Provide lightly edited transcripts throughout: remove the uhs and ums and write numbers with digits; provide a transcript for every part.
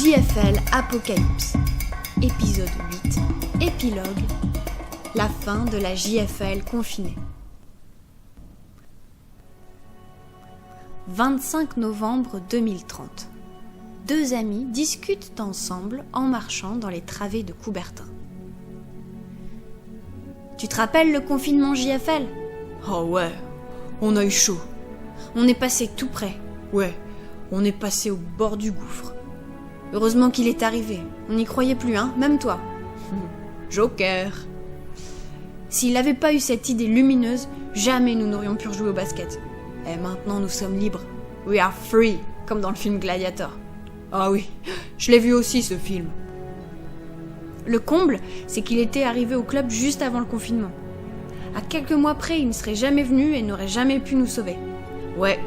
JFL Apocalypse, épisode 8, épilogue, la fin de la JFL confinée. 25 novembre 2030. Deux amis discutent ensemble en marchant dans les travées de Coubertin. Tu te rappelles le confinement JFL ? Oh ouais, on a eu chaud. On est passé tout près. Ouais, on est passé au bord du gouffre. Heureusement qu'il est arrivé. On n'y croyait plus, hein, même toi. Joker. S'il n'avait pas eu cette idée lumineuse, jamais nous n'aurions pu rejouer au basket. Et maintenant, nous sommes libres. We are free, comme dans le film Gladiator. Ah oui, je l'ai vu aussi ce film. Le comble, c'est qu'il était arrivé au club juste avant le confinement. À quelques mois près, il ne serait jamais venu et n'aurait jamais pu nous sauver. Ouais.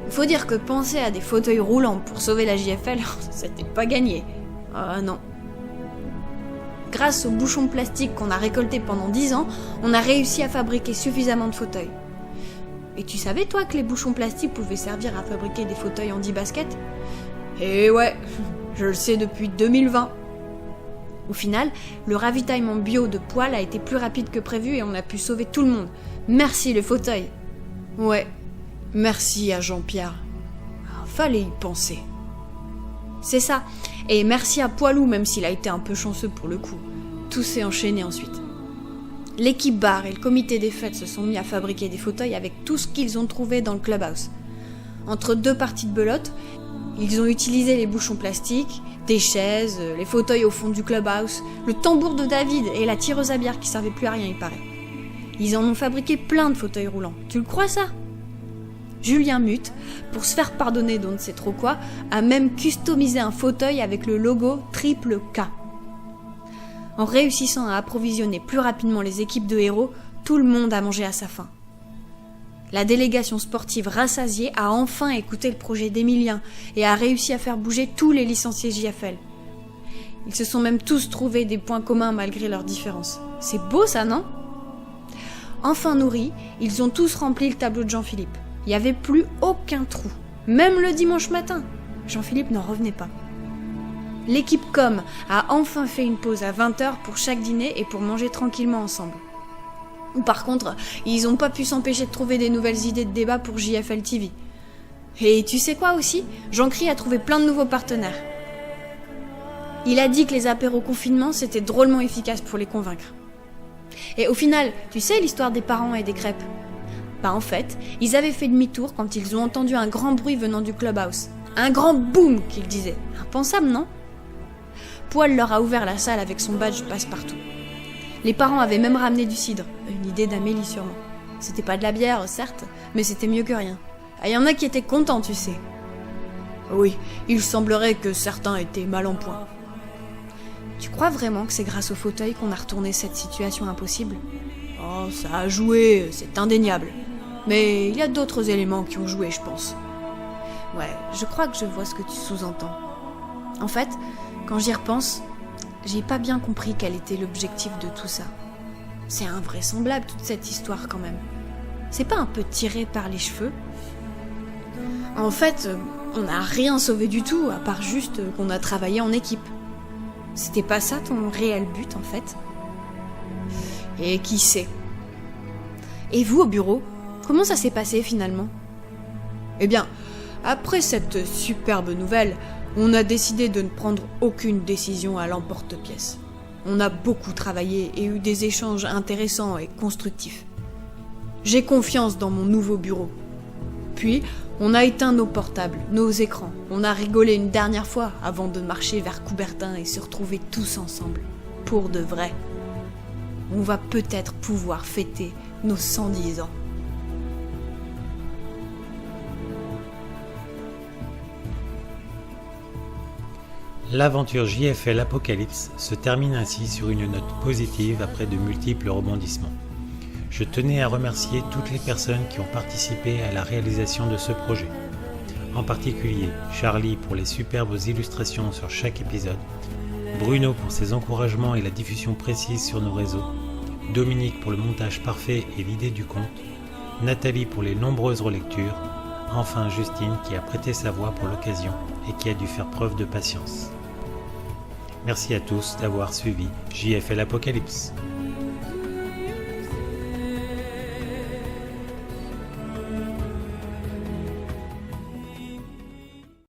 Faut dire que penser à des fauteuils roulants pour sauver la JFL, c'était pas gagné. Ah non. Grâce aux bouchons plastiques qu'on a récoltés pendant 10 ans, on a réussi à fabriquer suffisamment de fauteuils. Et tu savais, toi, que les bouchons plastiques pouvaient servir à fabriquer des fauteuils handi-basket ? Eh ouais, je le sais depuis 2020. Au final, le ravitaillement bio de poils a été plus rapide que prévu et on a pu sauver tout le monde. Merci le fauteuil. Ouais, merci à Jean-Pierre. Fallait y penser. C'est ça. Et merci à Poilou, même s'il a été un peu chanceux pour le coup. Tout s'est enchaîné ensuite. L'équipe bar et le comité des fêtes se sont mis à fabriquer des fauteuils avec tout ce qu'ils ont trouvé dans le clubhouse. Entre deux parties de belote, ils ont utilisé les bouchons plastiques, des chaises, les fauteuils au fond du clubhouse, le tambour de David et la tireuse à bière qui servait plus à rien, il paraît. Ils en ont fabriqué plein de fauteuils roulants. Tu le crois, ça ? Julien Muth, pour se faire pardonner d'on ne sait trop quoi, a même customisé un fauteuil avec le logo triple K. En réussissant à approvisionner plus rapidement les équipes de héros, tout le monde a mangé à sa faim. La délégation sportive rassasiée a enfin écouté le projet d'Emilien et a réussi à faire bouger tous les licenciés JFL. Ils se sont même tous trouvés des points communs malgré leurs différences. C'est beau ça, non ? Enfin nourris, ils ont tous rempli le tableau de Jean-Philippe. Il n'y avait plus aucun trou, même le dimanche matin. Jean-Philippe n'en revenait pas. L'équipe com a enfin fait une pause à 20h pour chaque dîner et pour manger tranquillement ensemble. Par contre, ils n'ont pas pu s'empêcher de trouver des nouvelles idées de débat pour JFL TV. Et tu sais quoi aussi ? Jean-Cri a trouvé plein de nouveaux partenaires. Il a dit que les apéros confinement, c'était drôlement efficace pour les convaincre. Et au final, tu sais l'histoire des parents et des crêpes ? En fait, ils avaient fait demi-tour quand ils ont entendu un grand bruit venant du clubhouse. Un grand boum, qu'ils disaient. Impensable, non ? Poil leur a ouvert la salle avec son badge passe-partout. Les parents avaient même ramené du cidre. Une idée d'Amélie sûrement. C'était pas de la bière, certes, mais c'était mieux que rien. Il y en a qui étaient contents, tu sais. Oui, il semblerait que certains étaient mal en point. Tu crois vraiment que c'est grâce au fauteuil qu'on a retourné cette situation impossible ? Oh, ça a joué, c'est indéniable. Mais il y a d'autres éléments qui ont joué, je pense. Ouais, je crois que je vois ce que tu sous-entends. En fait, quand j'y repense, j'ai pas bien compris quel était l'objectif de tout ça. C'est invraisemblable toute cette histoire quand même. C'est pas un peu tiré par les cheveux ? En fait, on n'a rien sauvé du tout, à part juste qu'on a travaillé en équipe. C'était pas ça ton réel but en fait ? Et qui sait ? Et vous au bureau, comment ça s'est passé finalement ? Eh bien, après cette superbe nouvelle, on a décidé de ne prendre aucune décision à l'emporte-pièce. On a beaucoup travaillé et eu des échanges intéressants et constructifs. J'ai confiance dans mon nouveau bureau. Puis, on a éteint nos portables, nos écrans. On a rigolé une dernière fois avant de marcher vers Coubertin et se retrouver tous ensemble, pour de vrai. On va peut-être pouvoir fêter nos 110 ans. L'aventure JFL Apocalypse se termine ainsi sur une note positive après de multiples rebondissements. Je tenais à remercier toutes les personnes qui ont participé à la réalisation de ce projet. En particulier Charlie pour les superbes illustrations sur chaque épisode, Bruno pour ses encouragements et la diffusion précise sur nos réseaux, Dominique pour le montage parfait et l'idée du conte, Nathalie pour les nombreuses relectures, Enfin Justine qui a prêté sa voix pour l'occasion et qui a dû faire preuve de patience. Merci à tous d'avoir suivi JFL Apocalypse.